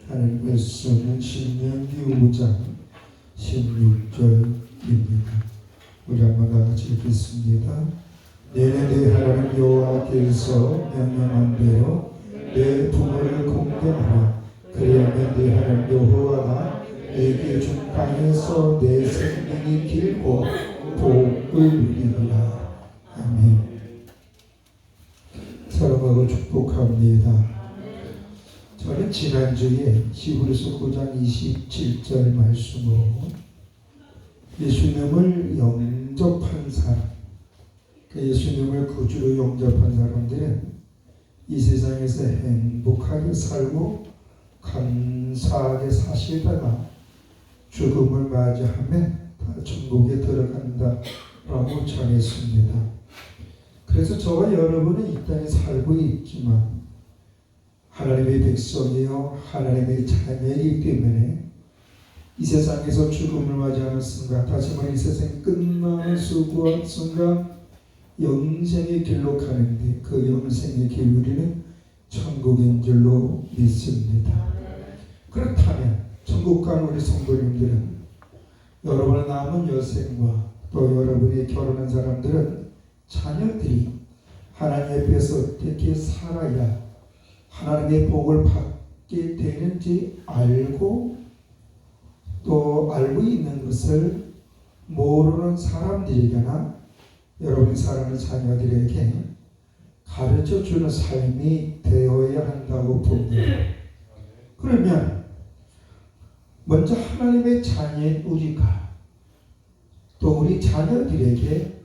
하나님 말씀은 신명기 5장 16절입니다. 우리 한번 다 같이 읽겠습니다. 내는 내 하나님 여호와께서 명령한 대로 내 부모를 공경하라. 그리하면 내 하나님 여호와가 내게 준 땅에서 내 생명이 길고 복을 누리리라. 아멘. 사랑하고 축복합니다. 저는 지난주에 히브리서 9장 27절 말씀으로 예수님을 영접한 사람, 예수님을 구주로 영접한 사람들은 이 세상에서 행복하게 살고 감사하게 사시다가 죽음을 맞이하면 다 천국에 들어간다라고 전했습니다. 그래서 저와 여러분은 이 땅에 살고 있지만 하나님의 백성이요 하나님의 자녀이기 때문에 이 세상에서 죽음을 맞이하는 순간, 다시 말해 이 세상이 끝나는 순간 영생의 길로 가는데 그 영생의 길 우리는 천국인 줄로 믿습니다. 그렇다면 천국 가는 우리 성도님들은 여러분의 남은 여생과 또 여러분이 결혼한 사람들은 자녀들이 하나님 앞에서 어떻게 살아야 하나님의 복을 받게 되는지 알고 또 알고 있는 것을 모르는 사람들에게나 여러분이 사랑하는 자녀들에게 가르쳐주는 삶이 되어야 한다고 봅니다. 그러면 먼저 하나님의 자녀인 우리가 또 우리 자녀들에게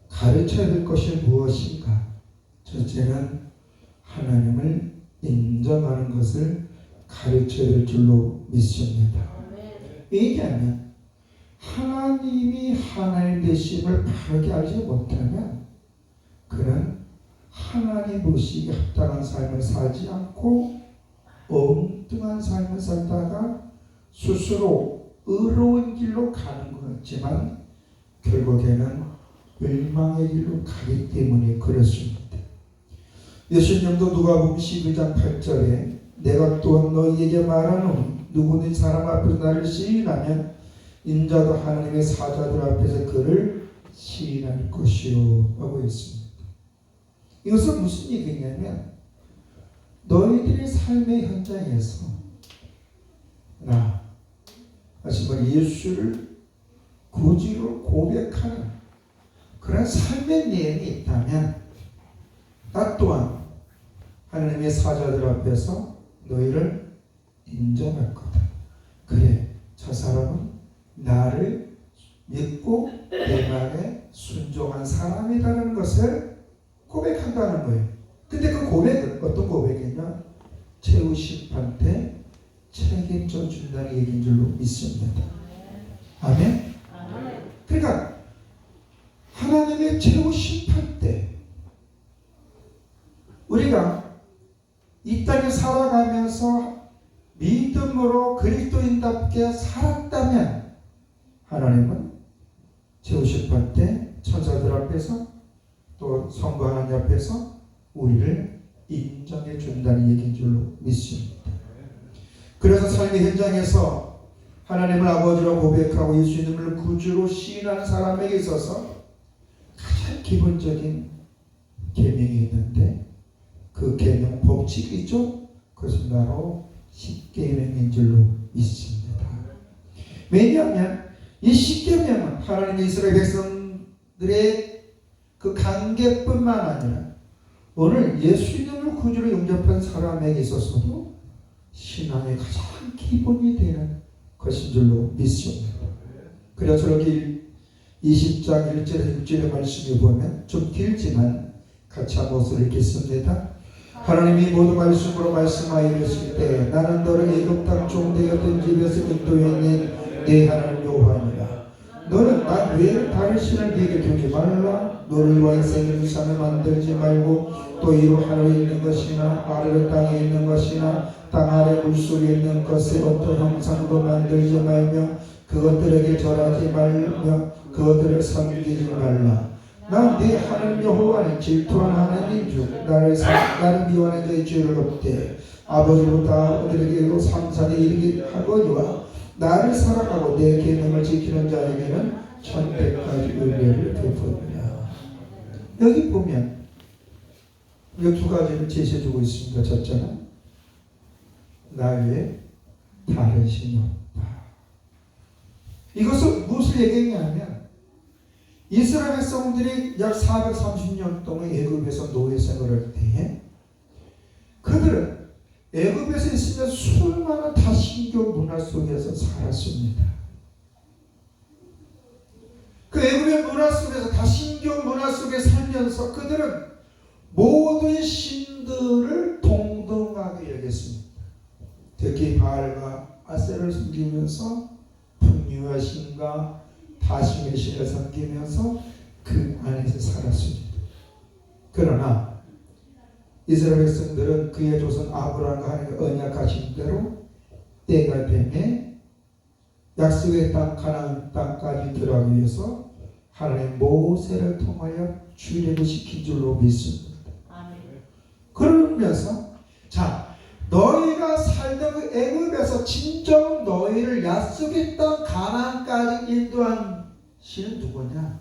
가르쳐야 될 것이 무엇인가? 첫째는 하나님을 인정하는 것을 가르쳐야 될 줄로 믿습니다. 왜냐하면 하나님이 하나님 되심을 바르게 알지 못하면 그는 하나님 보시기에 합당한 삶을 살지 않고 엉뚱한 삶을 살다가 스스로 의로운 길로 가는 것 같지만 결국에는 멸망의 길로 가기 때문에 그렇습니다. 예수님도 누가복음 12장 8절에 내가 또한 너희에게 말하노니 누구든 사람 앞에서 나를 시인하면 인자도 하나님의 사자들 앞에서 그를 시인할 것이요 라고 했습니다. 이것은 무슨 얘기냐면 너희들의 삶의 현장에서 다시 말해 예수를 구주로 고백하는 그런 삶의 내용이 있다면 나 또한 하나님의 사자들 앞에서 너희를 인정할 거다. 그래, 저 사람은 나를 믿고 내 말에 순종한 사람이라는 것을 고백한다는 거예요. 근데 그 고백은 어떤 고백이냐? 최후 심판 때 책임져 준다는 얘기인 줄로 믿습니다. 아멘? 그러니까 하나님의 최후 심판 때 우리가 이 땅에 살아가면서 믿음으로 그리스도인답게 살았다면 하나님은 최후 심판 때 천사들 앞에서 또 성부 하나님 앞에서 우리를 인정해 준다는 얘기인 줄로 믿습니다. 그래서 삶의 현장에서 하나님을 아버지로 고백하고 예수님을 구주로 시인하는 사람에게 있어서 가장 기본적인 계명이 있는데 그 계명 법칙이 있죠? 그것은 바로 십계명인 줄로 믿습니다. 왜냐하면 이 십계명은 하나님의 이스라엘 백성들의 그 관계뿐만 아니라 오늘 예수님을 구주로 영접한 사람에게 있어서도 신앙의 가장 기본이 되는 것인 줄로 믿습니다. 그래서 저렇게 20장 1절에서 6절의 말씀을 보면 좀 길지만 같이 한번 읽겠습니다. 하나님이 모든 말씀으로 말씀하여 이르실 때 나는 너를 애굽 땅 종되었던 집에서 인도했는 내 하나님 여호와니라. 너는 나 외에 다른 신을 네게 두지 말라. 너를 위하여 생긴 산을 만들지 말고 또 이로 하늘에 있는 것이나 아래로 땅에 있는 것이나 땅 아래 물속에 있는 것에 어떤 형상도 만들지 말며 그것들에게 절하지 말며 그것들을 섬기지 말라. 난 네 하나님 여호와는 질투한 하나님 중 나를 미워하는 자의 죄를 없대. 아버지보다 오늘에게로 삼산에 이르게 하거니와 나를 사랑하고 내 계명을 지키는 자에게는 천대까지 은혜를 베푸느니라. 여기 보면 이 두 가지를 제시해주고 있습니다. 첫째는 나 외에 다른 신이 없다. 이것은 무엇을 얘기하냐면 이스라엘 백성들이 약 430년 동안 애굽에서 노예 생활할 때에 그들은 애굽에서 있으면 수많은 다신교 문화 속에서 살았습니다. 그 애굽의 문화 속에서 다신교 문화 속에 살면서 그들은 모든 신들을 동등하게 여겼습니다. 특히 바알과 아세라를 섬기면서 풍류의 신과 다심의 신을 섬기면서 그 안에서 살았습니다. 그러나 이스라엘 백성들은 그의 조선 아브라함과 하나님과 언약하신 대로 때가 되매 약속의 땅 가나안 땅까지 들어가기 위해서 하나님 모세를 통하여 출애굽시킨 줄로 믿습니다. 그러면서 자 너희가 살던 그 애굽에서 진정 너희를 약속의 땅 가나안까지 인도한 신은 누구냐?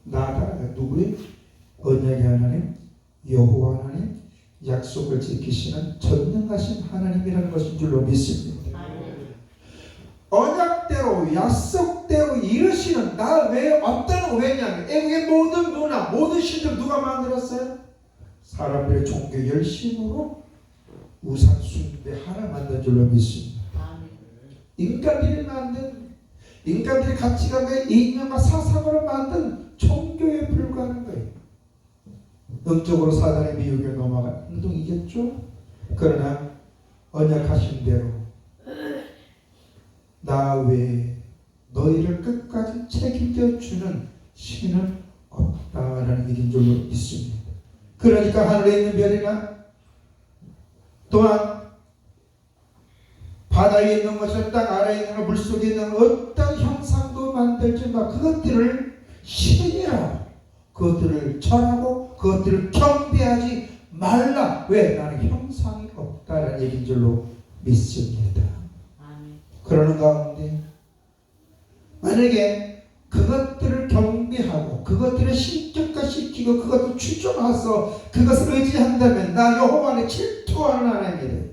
나다. 누구의? 언약의 하나님, 여호와 하나님, 약속을 지키시는 전능하신 하나님이라는 것인 줄로 믿습니다. 언약대로 약속대로 이루시는 나 외에 없다는 왜냐하면 애국의 모든 문화 모든 신들 누가 만들었어요? 사람들의 종교 열심으로 우상 숭배 하나 만든 줄로 믿습니다. 인간들이 만든 인간들의 가치관과 이념과 사상으로 만든 종교에 불과한 거예요. 영적으로 사단의 미혹에 넘어간 행동이겠죠. 그러나 언약하신 대로 나 외에 너희를 끝까지 책임져 주는 신은 없다라는 얘기인 줄로 믿습니다. 그러니까 하늘에 있는 별이나 또한 바다에 있는 것이나 땅 아래에 있는 것, 물속에 있는 어떤 형상도 만들지 마. 그것들을 신이라고 그것들을 절하고 그것들을 경배하지 말라. 왜? 나는 형상이 없다라는 얘기인 줄로 믿습니다. 그러는 가운데 만약에 그것들을 경배하고 그것들을 신격화시키고 그것을 추종해서 그것을 의지한다면 나 여호와는 질투하는 하나님이래.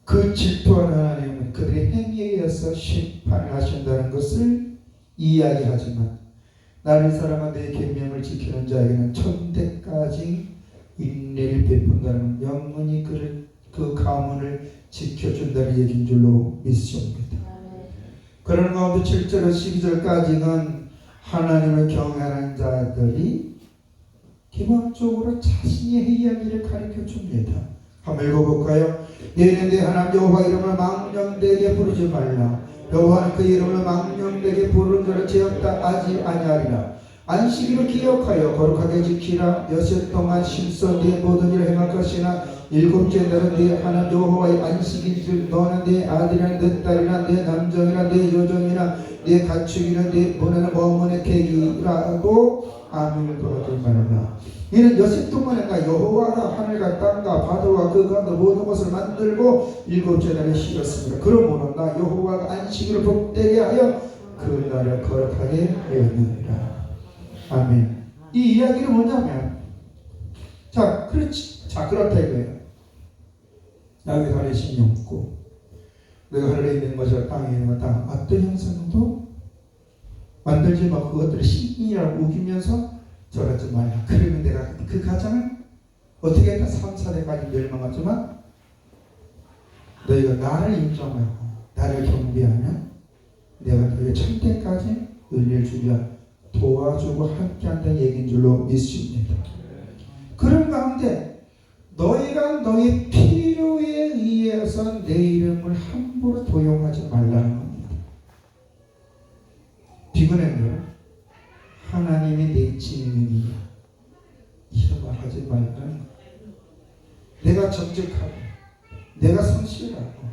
그 질투하는 하나님은 그들의 행위에 의해서 심판을 하신다는 것을 이야기하지만 나를 사랑하는 내 계명을 지키는 자에게는 천대까지 인내를 베푼다는 영원히 그 가문을 지켜준다는 얘기인 줄로 믿습니다. 그런 가운데 7절에서 12절까지는 하나님을 경외하는 자들이 기본적으로 자신의 이야기를 가르쳐 줍니다. 한번 읽어볼까요? 너희는 내 하나님 여호와 이름을 망령되게 부르지 말라. 여호와는 그 이름을 망령되게 부르는 자를 제압하지 아니하리라. 안식일을 기억하여 거룩하게 지키라. 여섯 동안 심써 네 모든 일을 행할 것이나 일곱째 날은 네 하나님 여호와의 안식인 줄 너는 네 아들이나 네 딸이나 네 남정이나 네 여종이나 네 가축이나 네 문화나 머문의 계기라고 아멘을 돌아줄 말하라. 이는 여섯 동안에가 여호와가 하늘과 땅과 바다와 그 가운데 모든 것을 만들고 일곱째 날에 쉬었습니다. 그러므로 나 여호와가 안식일을 복되게 하여 그 날을 거룩하게 하였느니라. 아멘. 이 이야기는 뭐냐면 자 그렇다 이거예요. 나의 하늘에 신이 없고 내가 하늘에 있는 것이라 땅에 있는 것다 어떤 형상도 만들지 마. 그것들을 신이라고 우기면서 절하지 말라. 그러면 내가 그 가장을 어떻게 했다? 3, 4대까지 멸망하지만 너희가 나를 인정하고 나를 경배하면 내가 너희 천대까지 은혜를 주려 도와주고 함께한다는 얘기인 줄로 믿습니다. 그런 가운데 너희가 너희 필요에 의해서 내 이름을 함부로 도용하지 말라는 겁니다. 비근행들 하나님이 내 주인이니 이런 말 하지 말라는 내가 정직하고 내가 성실하고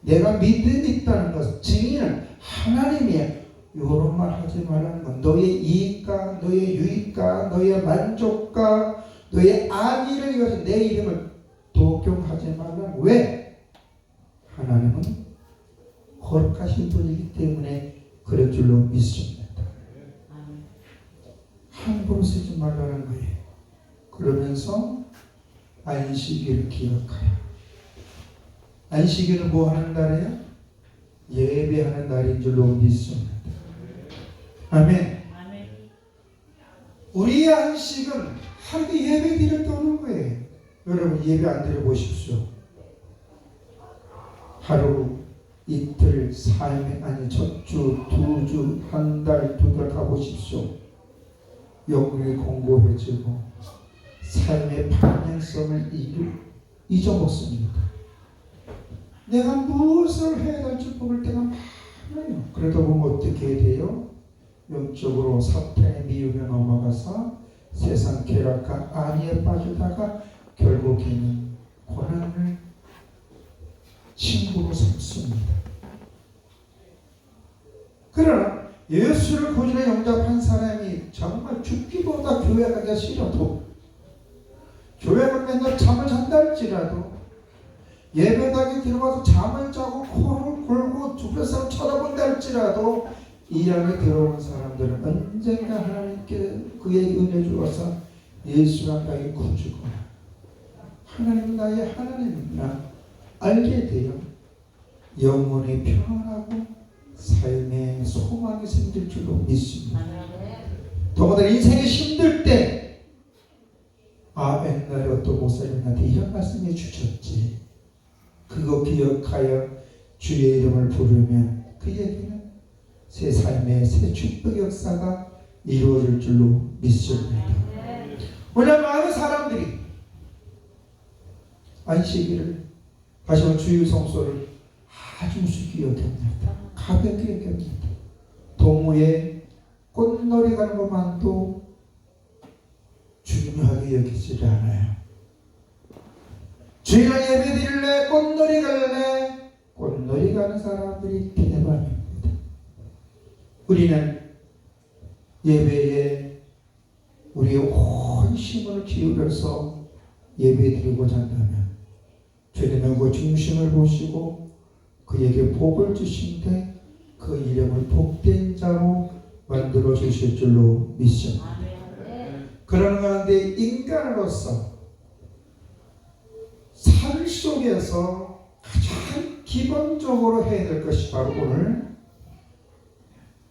내가 믿음이 있다는 것 증인은 하나님이야. 이런 말 하지 말라는 건 너의 이익과 너의 유익과 너의 만족과 너의 안위를 위해서 내 이름을 걱정하지 말라. 왜? 하나님은 거룩하신 분이기 때문에 그럴 줄로 믿습니다. 함부로 쓰지 말라는 거예요. 그러면서 안식일을 기억하라. 안식일은 뭐 하는 날이에요? 예배하는 날인 줄로 믿습니다. 아멘. 우리의 안식은 하루에 예배 드릴 때 오는 거예요. 여러분 예배 안 드려 보십시오. 하루, 이틀, 4일, 아니 첫 주, 2주, 한 달, 2달 가보십시오. 영혼이 공고해지고 삶의 방향성을 잊어먹습니다. 내가 무엇을 해야 될지 모를 때가 많아요. 그러다 보면 어떻게 돼요? 영적으로 사탄의 미움에 넘어가서 세상 쾌락과 안위에 빠지다가 결국에는 고난을 친구로 삼습니다. 그러나 예수를 구주로 영접한 사람이 정말 죽기보다 교회 가기가 싫어도, 교회 가면 맨날 잠을 잔다 할지라도, 예배당에 들어가서 잠을 자고 코를 골고 주변 사람 쳐다본다 할지라도 이 안에 들어온 사람들은 언젠가 하나님께 그에게 은혜 주어서 예수가 나의 구주구나, 하나님 나의 하나님이구나 알게 되어 영혼이 평안하고 삶의 소망이 생길 줄로 믿습니다. 더군다나 인생이 힘들 때, 옛날에 어떤 목사님 나한테 이런 말씀해 주셨지, 그거 기억하여 주의 이름을 부르면 그에게는 새 삶의 새 축복 역사가 이루어질 줄로 믿습니다. 오늘 많은 사람들이 안식일을, 다시 한번 주일 성소를 아주 우습게 여깁니다. 가볍게 여깁니다. 동호회 꽃놀이 가는 것만도 중요하게 여기지 않아요. 주일날 예배 드릴래? 꽃놀이 갈래? 꽃놀이 가는 사람들이 대만입니다. 우리는 예배에 우리의 온 힘을 기울여서 예배 드리고자 한다면 주님은 그 중심을 보시고 그에게 복을 주신데 그 이름을 복된 자로 만들어 주실 줄로 믿습니다. 그런 가운데 인간으로서 삶 속에서 가장 기본적으로 해야 될 것이 바로 오늘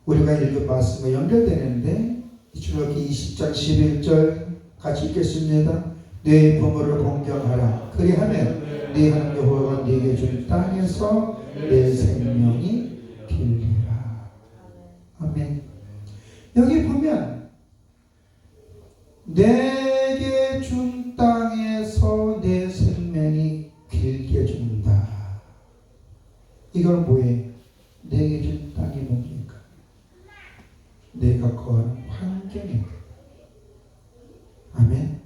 우리가 읽은 말씀과 연결되는데, 출애굽기 20장 11절 같이 읽겠습니다. 내 부모를 공경하라. 그리하면 네 하나님 여호와가 네게 준 땅에서 내 생명이 길리라. 아멘. 여기 보면 내게 준 땅에서 내 생명이 길게 준다. 이건 뭐예요? 내게 준 땅이 뭡니까? 내가 거하는 환경입니다. 아멘.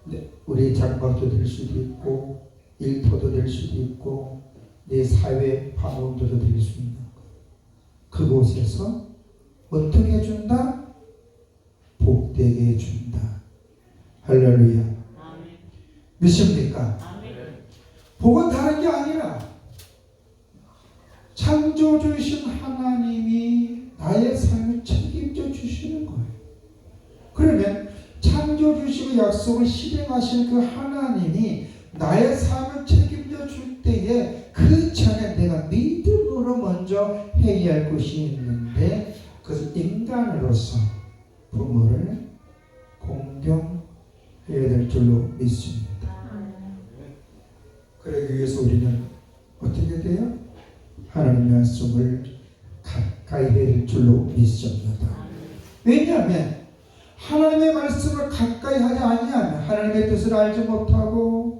네, 우리 장막도 될 수도 있고 일터도 될 수도 있고 내 사회 방언도도 될 수 있는 것. 그곳에서 어떻게 해준다? 복되게 해준다. 할렐루야. 믿습니까? 복은 다른 게 아니라 창조주신 하나님이 나의 삶을 책임져 주시는 거예요. 그러면 창조주시고 약속을 실행하시는 그 하나님이 나의 삶을 책임져 줄 때에 그 전에 내가 믿음으로 먼저 해야 할 것이 있는데, 그것은 인간으로서 부모를 공경해야 될 줄로 믿습니다. 그러기 위해서 우리는 어떻게 돼요? 하나님의 말씀을 가까이 해야 될 줄로 믿습니다. 왜냐하면 하나님의 말씀을 가까이 하지 아니하면 하나님의 뜻을 알지 못하고,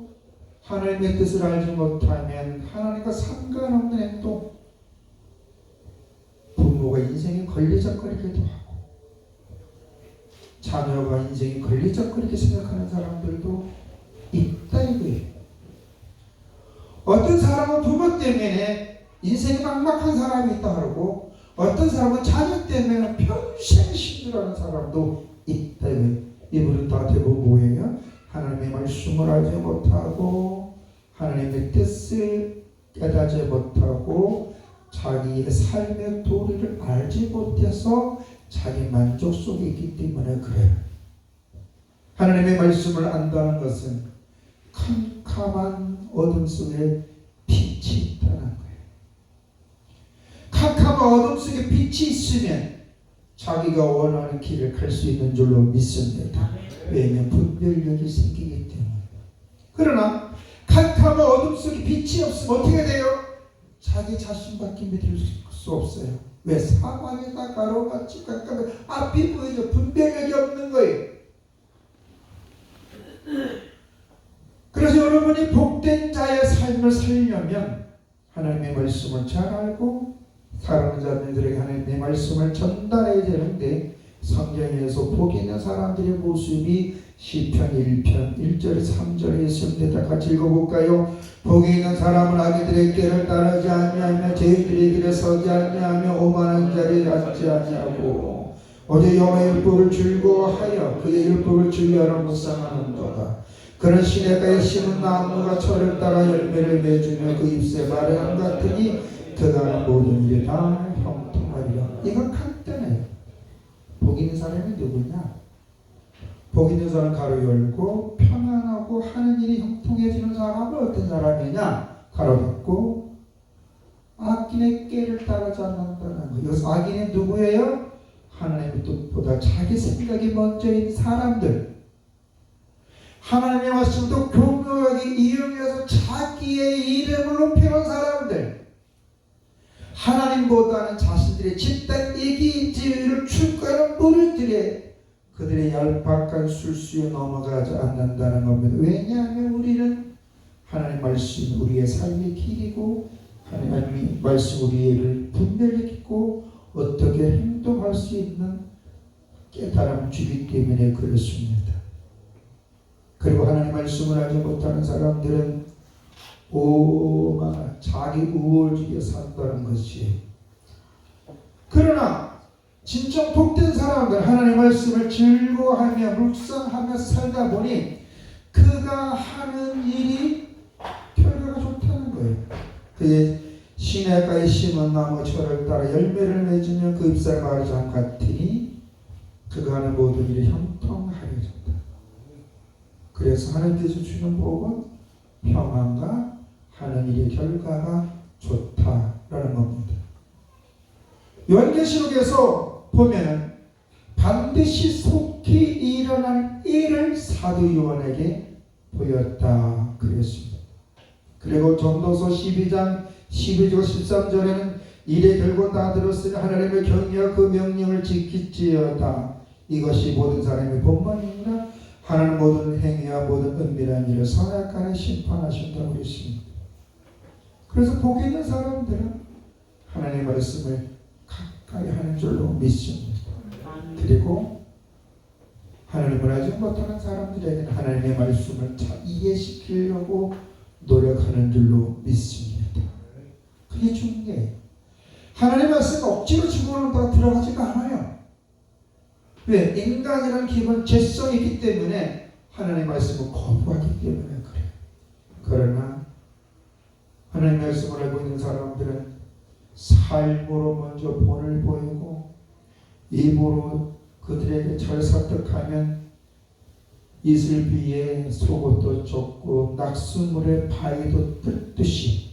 하나님의 뜻을 알지 못하면 하나님과 상관없는 행동, 부모가 인생이 걸리적거리기도 하고 자녀가 인생이 걸리적거리게 생각하는 사람들도 있다 이거예요. 어떤 사람은 부모 때문에 인생이 막막한 사람이 있다 그러고, 어떤 사람은 자녀 때문에 평생 힘들어하는 사람도 있다 이거예요. 이분은 다 대부분 뭐예요? 하나님의 말씀을 알지 못하고 하나님의 뜻을 깨닫지 못하고 자기의 삶의 도리를 알지 못해서 자기 만족 속에 있기 때문에 그래요. 하나님의 말씀을 안다는 것은 캄캄한 어둠 속에 빛이 있다는 거예요. 캄캄한 어둠 속에 빛이 있으면 자기가 원하는 길을 갈 수 있는 줄로 믿습니다. 왜냐하면 분별력이 생기기 때문에. 그러나 캄캄한 어둠 속에 빛이 없으면 어떻게 돼요? 자기 자신밖에 믿을 수 없어요. 왜? 사방에다 가로같이 깜깜해. 앞이 보이죠. 분별력이 없는 거예요. 그래서 여러분이 복된 자의 삶을 살려면 하나님의 말씀을 잘 알고 사랑하는 자들에게 하나님의 말씀을 전달해야 되는데, 성경에서 복 있는 사람들의 모습이 시편 1편 1절에 3절에 있습니다. 같이 읽어볼까요? 복이 있는 사람은 아기들의 길을 따르지 아니하며 죄인들의 길에 서지 아니하며 오만한 자리에 앉지 아니하고 오직 여호와의 율법을 즐거워하여 그의 율법을 즐겨하는 묵상하는도다. 그는 시냇가에 심은 나무가 철을 따라 열매를 맺으며 그 잎새 마르는 같으니 그가 하는 모든 일이 다 형통하리라. 이건 간단해요. 복 있는 사람이 누구냐? 복 있는 사람 가로 열고 평안하고 하는 일이 형통해지는 사람은 어떤 사람이냐? 가로 닫고 악인의 꾀를 따르지 않는다는 거예요. 여기서 악인이 누구예요? 하나님의 뜻보다 자기 생각이 먼저 있는 사람들. 하나님의 말씀도 교묘하게 이용해서 자기의 이름을 높이는 사람들. 하나님보다는 자신들의 집단 이기주의를 추구하는 무리들의 그들의 얄팍한 술수에 넘어가지 않는다는 겁니다. 왜냐하면 우리는 하나님 말씀 우리의 삶의 길이고 하나님 말씀 우리를 분별력 있고 어떻게 행동할 수 있는 깨달음을 주기 때문에 그렇습니다. 그리고 하나님 말씀을 알지 못하는 사람들은 오만 자기 우월주의에 산다는 것이. 그러나 진정 복된 사람들 하나님 말씀을 즐거워하며 묵상하며 살다 보니 그가 하는 일이 결과가 좋다는 거예요. 그의 시냇가에 심은 나무 철을 따라 열매를 맺으면 그 잎살 마르지 않 같으니 그가 하는 모든 일이 형통하리라. 그래서 하나님께서 주는 복은 평안과 하는 일의 결과가 좋다라는 겁니다. 요한계시록에서 보면 반드시 속히 일어날 일을 사도 요한에게 보였다 그랬습니다. 그리고 전도서 12장 12절 13절에는 일의 결과 다 들었으니 하나님의 경외와 그 명령을 지킬지어다. 이것이 모든 사람의 본분이니라. 하나님 모든 행위와 모든 은밀한 일을 선악간에 심판하신다고 그랬습니다. 그래서 복 있는 사람들은 하나님의 말씀을 가까이 하는 줄로 믿습니다. 그리고 하나님을 알지 못하는 사람들에게는 하나님의 말씀을 잘 이해시키려고 노력하는 줄로 믿습니다. 그게 중요해요. 하나님의 말씀 억지로 집어넣는다고 들어가지가 않아요. 왜? 인간이라는 기본 죄성이 있기 때문에 하나님의 말씀을 거부하기 때문에 그래요. 그러나 하나님의 말씀을 알고 있는 사람들은 삶으로 먼저 본을 보이고 입으로 그들에게 잘 설득하면 이슬비에 속옷도 좁고 낙수물에 바위도 뜯듯이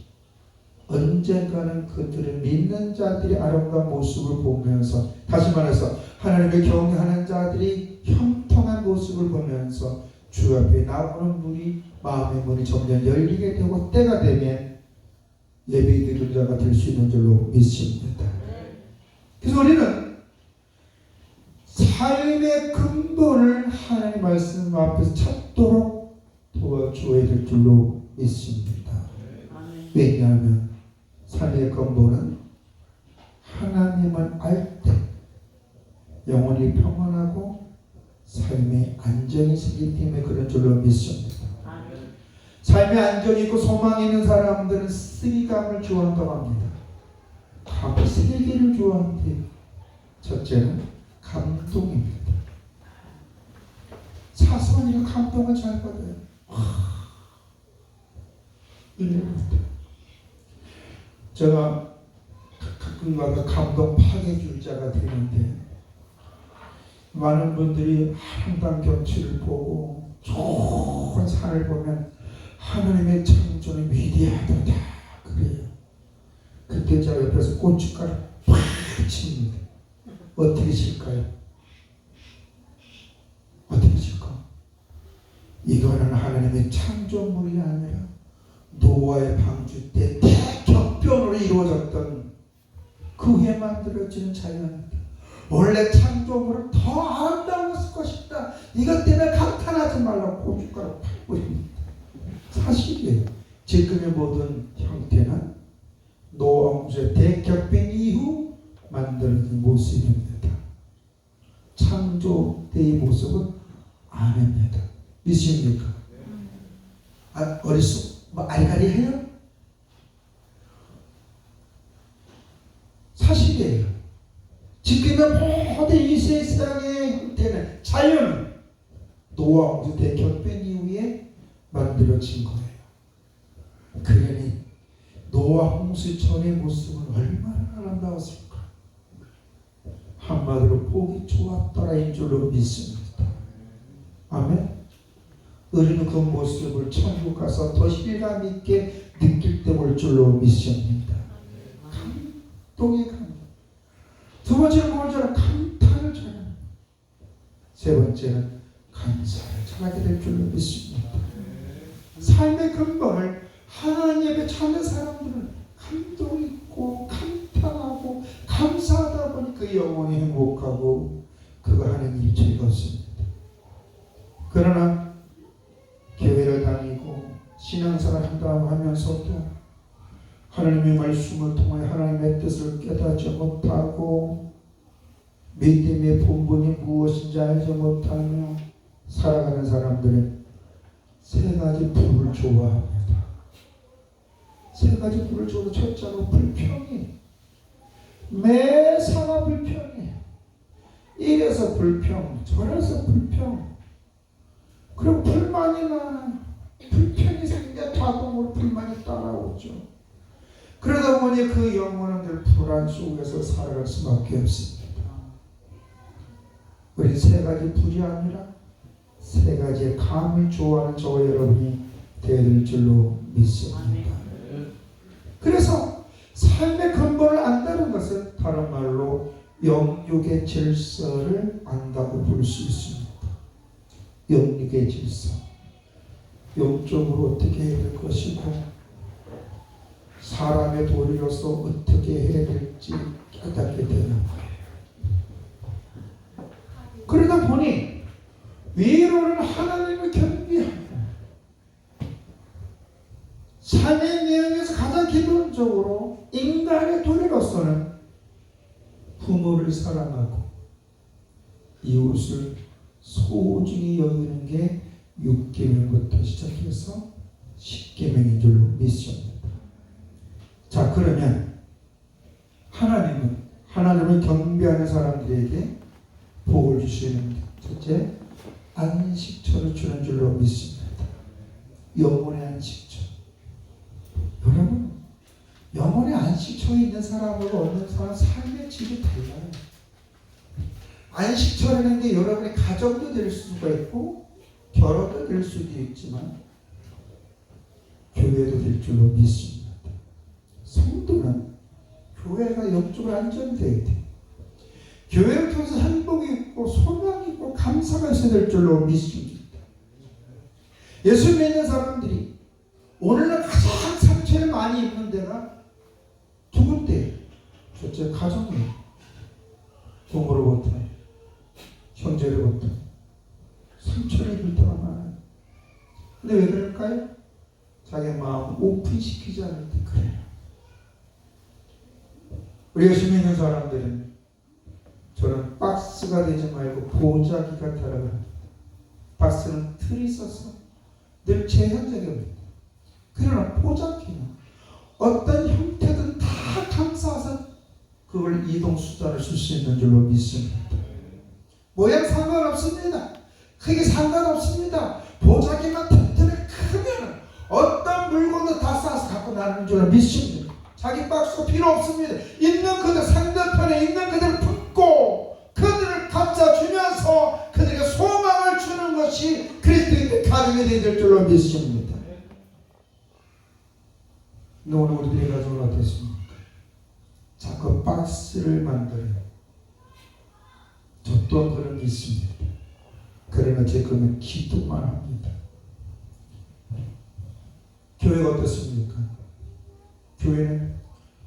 언젠가는 그들은 믿는 자들의 아름다운 모습을 보면서, 다시 말해서 하나님을 경외하는 자들이 형통한 모습을 보면서 주 앞에 나오는 문이, 마음의 문이 점점 열리게 되고 때가 되면 예배드리는 자가 될 수 있는 줄로 믿습니다. 그래서 우리는 삶의 근본을 하나님 말씀 앞에서 찾도록 도와줘야 될 줄로 믿습니다. 왜냐하면 삶의 근본은 하나님을 알 때 영혼이 평안하고 삶의 안정이 생기기 때문에 그런 줄로 믿습니다. 삶의 안정이 있고 소망이 있는 사람들은 스리감을 좋아한다고 합니다. 세 개를 좋아하는데 첫째는 감동입니다. 자손이 감동을 잘 받아요. 제가 가끔가다 감동 파괴주의자가 되는데, 많은 분들이 한강 경치를 보고 좋은 산을 보면 하나님의 창조는 위대하다 그래요. 그때 제가 옆에서 고춧가루 팍 칩니다. 어떻게 칠까요? 어떻게 칠까? 이거는 하나님의 창조물이 아니라 노아의 방주 때 대격변으로 이루어졌던 그 후에 만들어지는 자연입니다. 원래 창조물은 더 아름다웠을 것이다. 이것 때문에 감탄하지 말라고 고춧가루 팍 뿌립니다. 사실이에요. 지금의 모든 형태는 노아 홍수의 대격변 이후 만들어진 모습입니다. 창조 때의 모습은 아닙니다. 믿으십니까? 아리가리해요? 사실이에요. 지금의 모든 이 세상의 형태는, 자연은 노아 홍수 대격변 이후에 만들어진 거예요. 그러니 노아 홍수 전의 모습은 얼마나 아름다웠을까? 한마디로 보기 좋았더라인 줄로 믿습니다. 아멘. 우리는 그 모습을 천국 가서 더 실감 있게 느낄 때 올 줄로 믿습니다. 감동의 감동. 두 번째는 뭐죠? 감탄을 잘합니다. 세 번째는 감사를 잘하게 될 줄로 믿습니다. 삶의 근본을 하나님 앞에 찾는 사람들은 감동 있고 감탄하고 감사하다 보니 그 영혼이 행복하고 그가 하는 일이 즐겁습니다. 그러나 교회를 다니고 신앙생활 한다고 하면서도 하나님의 말씀을 통해 하나님의 뜻을 깨닫지 못하고 믿음의 본분이 무엇인지 알지 못하며 살아가는 사람들은 세 가지 불을 좋아합니다. 세 가지 불을 좋아해서 첫째로 불평이, 매사가 불평이에요. 이래서 불평, 저래서 불평. 그리고 불만이 많아요. 불평이 생겨 자동으로 불만이 따라오죠. 그러다 보니 그 영혼은 늘 불안 속에서 살아갈 수밖에 없습니다. 우리 세 가지 불이 아니라 세 가지의 감을 좋아하는 저와 여러분이 되어야 될 줄로 믿습니다. 그래서 삶의 근본을 안다는 것은 다른 말로 영육의 질서를 안다고 볼 수 있습니다. 영육의 질서, 영적으로 어떻게 해야 될 것이고 사람의 도리로서 어떻게 해야 될지 깨닫게 되는 거예요. 그러다 보니 위로는 하나님을 경배하고, 삶의 내용에서 가장 기본적으로 인간의 도리로서는 부모를 사랑하고 이웃을 소중히 여기는 게 6계명부터 시작해서 10계명인 줄로 믿습니다. 자, 그러면 하나님은 하나님을 경배하는 사람들에게 복을 주시는 첫째, 안식처를 주는 줄로 믿습니다. 영혼의 안식처. 여러분, 영혼의 안식처에 있는 사람하고 없는 사람 삶의 질이 달라요. 안식처라는 게 여러분의 가정도 될 수가 있고 결혼도 될 수도 있지만 교회도 될 줄로 믿습니다. 성도는 교회가 영적으로 안전되어야 돼. 교회를 통해서 행복이 있고 소망이 있고 감사가 있어야 될 줄로 믿습니다. 예수 믿는 사람들이 오늘날 가장 상처를 많이 입는 데가 두 군데. 첫째, 가정이에요. 부모로부터, 형제로부터 상처를 입을 때가 많아요. 근데 왜 그럴까요? 자기 마음 오픈시키지 않을 때 그래요. 우리 예수 믿는 사람들은 저는 박스가 되지 말고 보자기가 되라고. 박스는 틀이 있어서 늘 제한적입니다. 그러나 보자기는 어떤 형태든 다 감싸서 그걸 이동수단을 쓸 수 있는 줄로 믿습니다. 모양 상관없습니다. 그게 상관없습니다. 보자기만 튼튼히 크면 어떤 물건도 다 싸서 갖고 나가는 줄 믿습니다. 자기 박스가 필요 없습니다. 있는 그들, 상대편에 있는 그들을 품고 그들을 감싸주면서 그들에게 소망을 주는 것이 그리스도인의 가정이 될 줄로 믿습니다. 오늘 우리들의 가정은 어떻습니까? 자꾸 박스를 만들어요. 저 또한 그런 게 있습니다. 그러나 제 그는 기도만 합니다. 교회가 어떻습니까? 교회는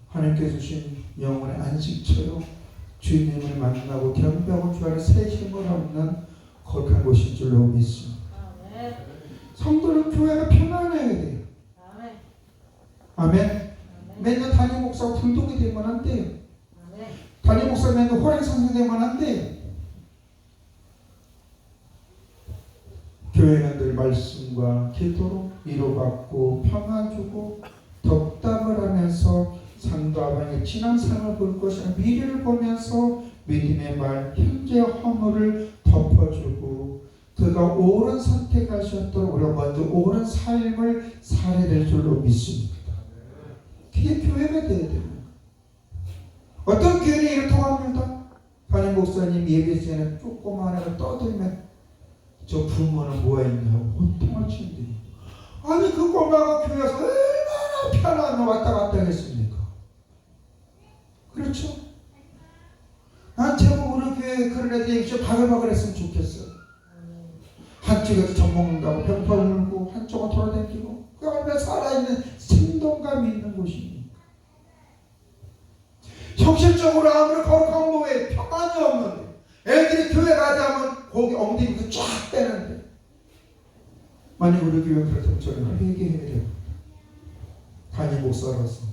하나님께 주신 영혼의 안식처요, 주님을 만나고 경배하고 주 안에 새 힘을 얻는 거룩한 곳인 줄로 믿습니다. 성도는 교회가 편안해야 돼요. 아멘. 맨날 담임 목사가 불독이 되면 안 돼요. 담임 목사가 맨날 호랑이 선생되면 안 돼요. 교회는 늘 말씀과 기도로 위로받고 평안 주고 덕담을 하면서 상대방의 지난 삶을 볼 것이나 미래를 보면서 믿음의 말, 현재의 허물을 덮어주고 그가 옳은 선택하셨도록 우리가 먼저 옳은 삶을 살아야 될 줄로 믿습니다. 그게 교회가 되어야 됩니다. 어떤 교회는 이렇다고 합니다. 담임 목사님 예배 시간에 조그만 애가 떠들면 저 부모는 뭐가 있냐고 혼통을 치는데, 아니 그 꼬마가 교회에서 얼마나 편안하게 왔다 갔다 했습니까? 그렇죠? 난 제발 우리 교회 그런 애들이 좀 바글바글 했으면 좋겠어. 한쪽에서 젖 먹는다고 병풀 물고 한쪽은 돌아다니고 그 얼마나 살아있는 생동감이 있는 곳입니까? 현실적으로 아무리 거룩한 몸에 평안이 없는데 애들이 교회 가자면 거기 엉덩이부터 쫙 빼는데, 만약 우리 교회 그렇다면 저는 회개해야 돼요. 담임 목사로서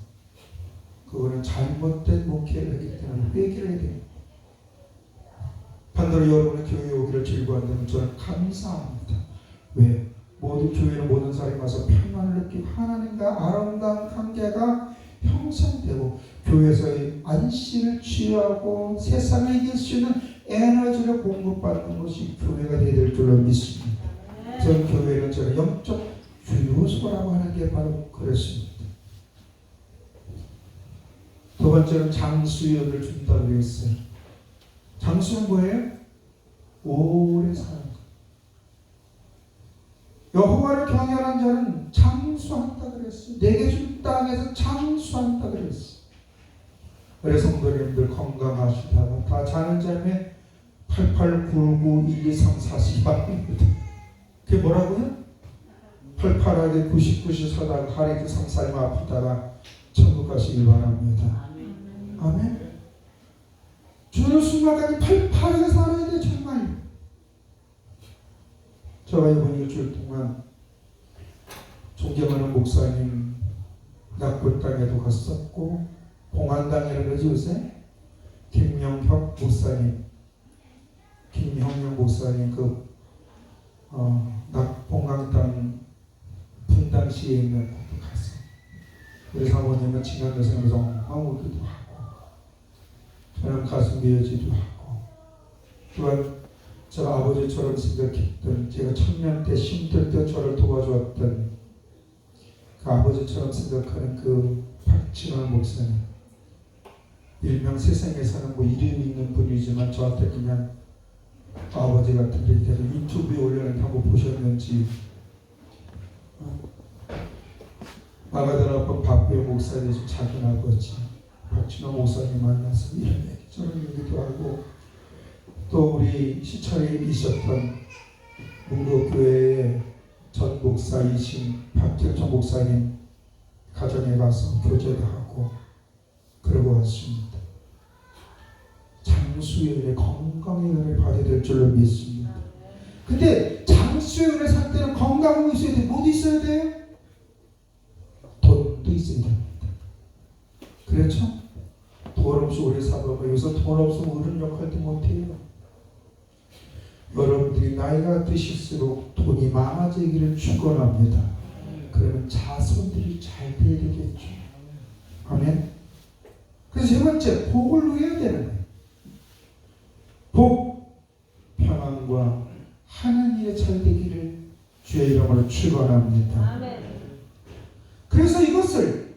그거는 잘못된 목회를 했기 때문에 회개를 해야 돼요. 반대로 여러분의 교회에 오기를 즐거워한다면 저는 감사합니다. 왜? 모든 교회는 모든 사람이 와서 평안을 느끼고 하나님과 아름다운 관계가 형성되고 교회에서의 안식을 취하고 세상을 이길 수 있는 에너지를 공급받는 것이 교회가 되어야 될 줄로 믿습니다. 저는 교회는 저는 영적 주요소라고 하는 게 바로 그렇습니다. 두 번째는 장수연을 준다고 했어요. 장수는 뭐예요? 오래 사는 것. 여호와를 경외하는 자는 장수한다 그랬어요. 내게 준 땅에서 장수한다 그랬어요. 그래서 성도님들 건강하시다가 다 자는 잠에 8899 123 40 합니다. 그게 뭐라고요? 88하게 99시 서다가 하루에 3, 4일 아프다가 천국 가시길 바랍니다. 아멘. 주는 순간까지 88하게 살아야 돼. 정말. 제가 이번 일주일 동안 존경하는 목사님 낙골 땅에도 갔었고, 공안당이라고 그러지 요새? 김영혁 목사님, 김형영 목사님 낙봉강땅 분당시에 있는 곳도 갔어. 우리 사모님은 지난달에 정마무기도 하고, 저는 가슴 미어지도 하고, 또한 제가 아버지처럼 생각했던, 제가 청년 때 힘들 때 저를 도와주었던 그 아버지처럼 생각하는 그 박진원 목사님, 일명 세상에서는 뭐 이름이 있는 분이지만 저한테 그냥 아버지 같은 게 유튜브에 올려놓은 한번 보셨는지, 마가다라번 박배우 목사님 좀 작은 아버지 박진원 목사님 만나서 이런 얘기 저런 얘기도 하고, 또 우리 시청에 있었던 문교교회의 전 목사이신 박경천 목사님 가정에 가서 교제도 하고 그러고 왔습니다. 장수의 은혜, 건강의 은혜를 받아야 될 줄로 믿습니다. 근데 장수의 은혜 살 때는 건강이 있어야 돼요. 뭐도 있어야 돼요? 돈도 있어야 됩니다. 그렇죠? 돈 없이 오래 살아보면 여기서 돈 없으면 어른 역할도 못해요. 여러분들이 나이가 드실수록 돈이 많아지기를 축원합니다. 그러면 자손들이 잘 돼야 되겠죠. 아멘. 그래서 세 번째, 복을 누려야 되는 거예요. 복, 평안과 하나님 주의 이름으로 축원합니다. 그래서 이것을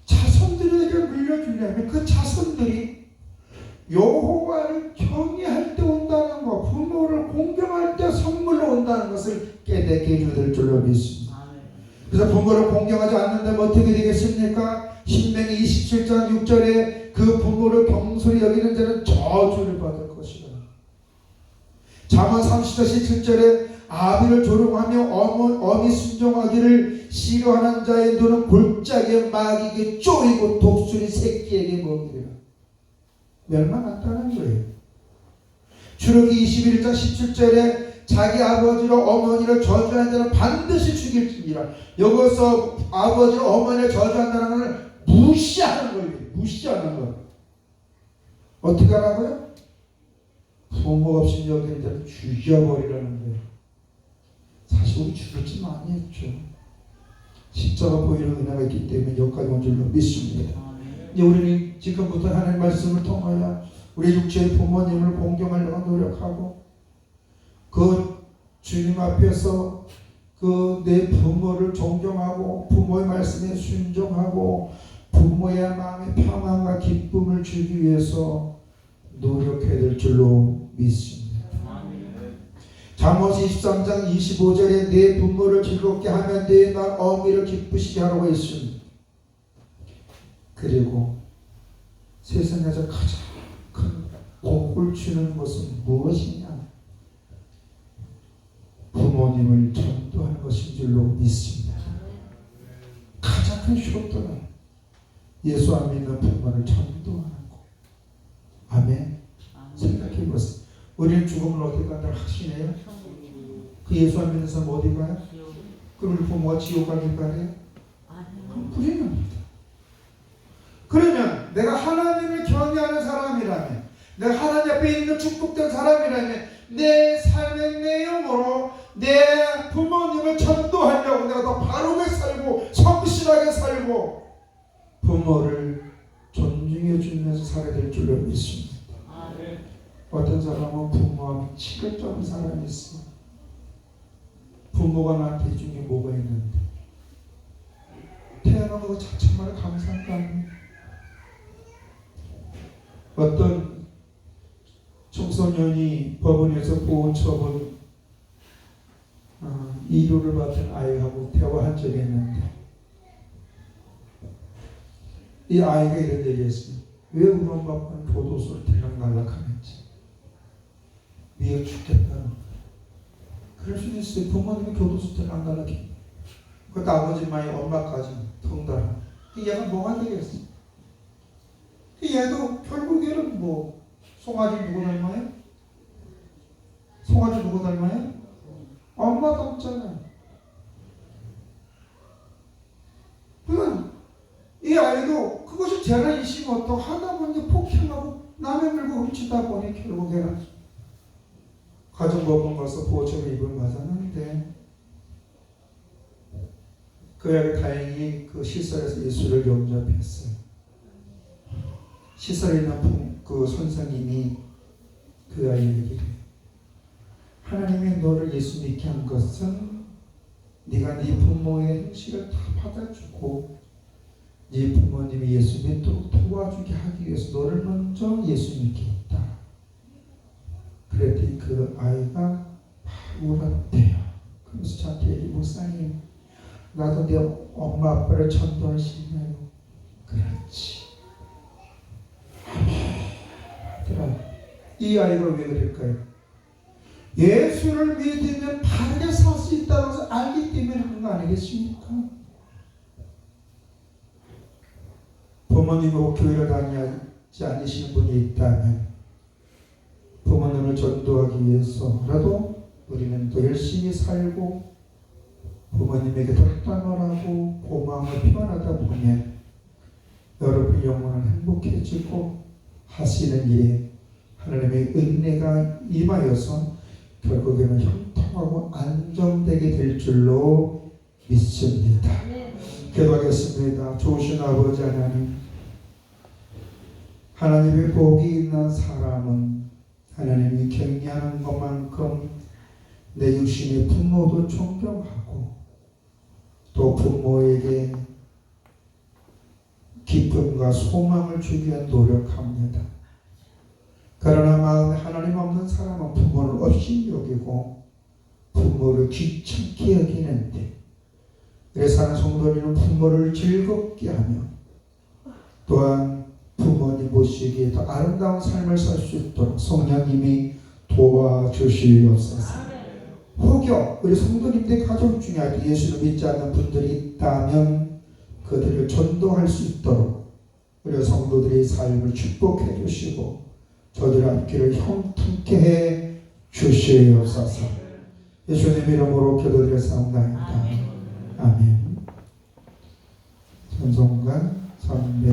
자손들에게 물려주려면 그 자손들이 여호와를 경외할 때 온다는 것, 부모를 공경할 때 선물로 온다는 것을 깨닫게 해줘야 될 줄로 믿습니다. 그래서 부모를 공경하지 않는다면 어떻게 되겠습니까? 신명기 27장 6절에 그 부모를 경솔히 여기는 자는 저주를 받을 것이다. 잠언 30장 17절에 아비를 조롱하며 어미 순종하기를 싫어하는 자의 눈은 골짜기에 마귀에게 쪼이고 독수리 새끼에게 먹이리라. 멸망한다는 거예요. 출애굽기 21장 17절에 자기 아버지로 어머니를 저주하는 자는 반드시 죽일지니라. 여기서 아버지로 어머니를 저주한다는 것을 무시하는 거예요. 무시하는 거. 어떻게 하라고요? 부모 없이 여기는 자를 죽여버리라는 거예요. 사실 우리 죽였지 많이 했죠. 십자가 보이는 은혜가 있기 때문에 여기까지 온 줄로 믿습니다. 이제 우리는 지금부터 하나님의 말씀을 통하여 우리 육체의 부모님을 공경하려고 노력하고 그 주님 앞에서 그 내 부모를 존경하고 부모의 말씀에 순종하고 부모의 마음의 평안과 기쁨을 주기 위해서 노력해야 될 줄로 믿습니다. 잠언 23장 25절에 내 부모를 즐겁게 하면 내 날 어미를 기쁘시게 하라고 했습니다. 그리고 세상에서 가장 큰 복을 주는 것은 무엇이냐? 부모님을 전도하는 것인 줄로 믿습니다. 가장 큰 효도는 예수 안 믿는 부모를 전도하는 것. 아멘. 생각해 보세요. 우리는 죽음을 어디 간다고 확신해요? 그 예수 안 믿는 사람 어디 가요? 그럼 우리 부모가 지옥 가길 바래요? 불행합니다. 그러면 내가 하나님을 경외하는 사람이라면, 내가 하나님 앞에 있는 축복된 사람이라면 내 삶의 내용으로 내 부모님을 전도하려고 내가 더 바르게 살고 성실하게 살고 부모를 존중해 주면서 살아야 될 줄로 믿습니다. 어떤 사람은 부모하고 치료적인 사람이 있어. 부모가 나한테 해준 게 뭐가 있는데 태어난 거 자체만 감사한 거 아니에요? 어떤 청소년이 법원에서 보호처분 이유를 받은 아이하고 대화한 적이 있는데 이 아이가 이런 얘기했어요. 왜 우리 엄마 아빠는 교도소를 들락날락하는지 미워 죽겠다는 거예요. 그럴 수 있어요. 부모님이 교도소 들락날락해. 그것도 아버지만이 엄마까지 덩달아. 얘가 뭐가 되겠어? 얘도 결국에는 뭐 송아지 누구 닮아요? 송아지 누구 닮아요? 엄마 닮잖아요. 그러면 이 아이도 그것이 죄를 인식을 또 하다 보니 폭행하고 남의 물고 훔치다 보니 결국에는 가정법원 가서 보호처분 입을 맞았는데 그 아이가 다행히 그 시설에서 예수를 영접했어요. 시설에 있는 그 선생님이 그 아이에게 하나님이 너를 예수 믿게 한 것은 네가 네 부모의 행실을 다 받아주고 네 부모님이 예수 믿도록 도와주게 하기 위해서 너를 먼저 예수 믿게 했다. 그랬더니 그 아이가 울었대요. 그래서 저한테 얘기 목사님 나도 내 엄마 아빠를 전도할 수 있나요? 그렇지. 이 아이가 왜 그럴까요? 예수를 믿으면 바르게 살 수 있다는 것을 알기 때문에 그런 거 아니겠습니까? 부모님하고 교회를 다니지 않으시는 분이 있다면 부모님을 전도하기 위해서라도 우리는 더 열심히 살고 부모님에게 덕담을 하고 고마움을 표현하다 보면 여러분 영혼은 행복해지고 하시는 일에 하나님의 은혜가 임하여서 결국에는 형통하고 안정되게 될 줄로 믿습니다. 기도하겠습니다. 좋으신 아버지 하나님, 하나님의 복이 있는 사람은 하나님이 경외하는 것만큼 내 육신의 부모도 존경하고 또 부모에게 기쁨과 소망을 주기 위해 노력합니다. 그러나 마음에 하나님 없는 사람은 부모를 없이 여기고 부모를 귀찮게 여기는데, 그래서 하는 성도님은 부모를 즐겁게 하며 또한 부모님 모시기에 더 아름다운 삶을 살 수 있도록 성령님이 도와주시옵소서. 혹여 우리 성도님들 가족 중에 아직 예수를 믿지 않는 분들이 있다면 그들을 전도할 수 있도록 우리 성도들의 삶을 축복해 주시고 저들 앞길을 형통케 해 주시옵소서. 예수님 이름으로 기도드렸사옵나이다. 아멘. 찬송가 300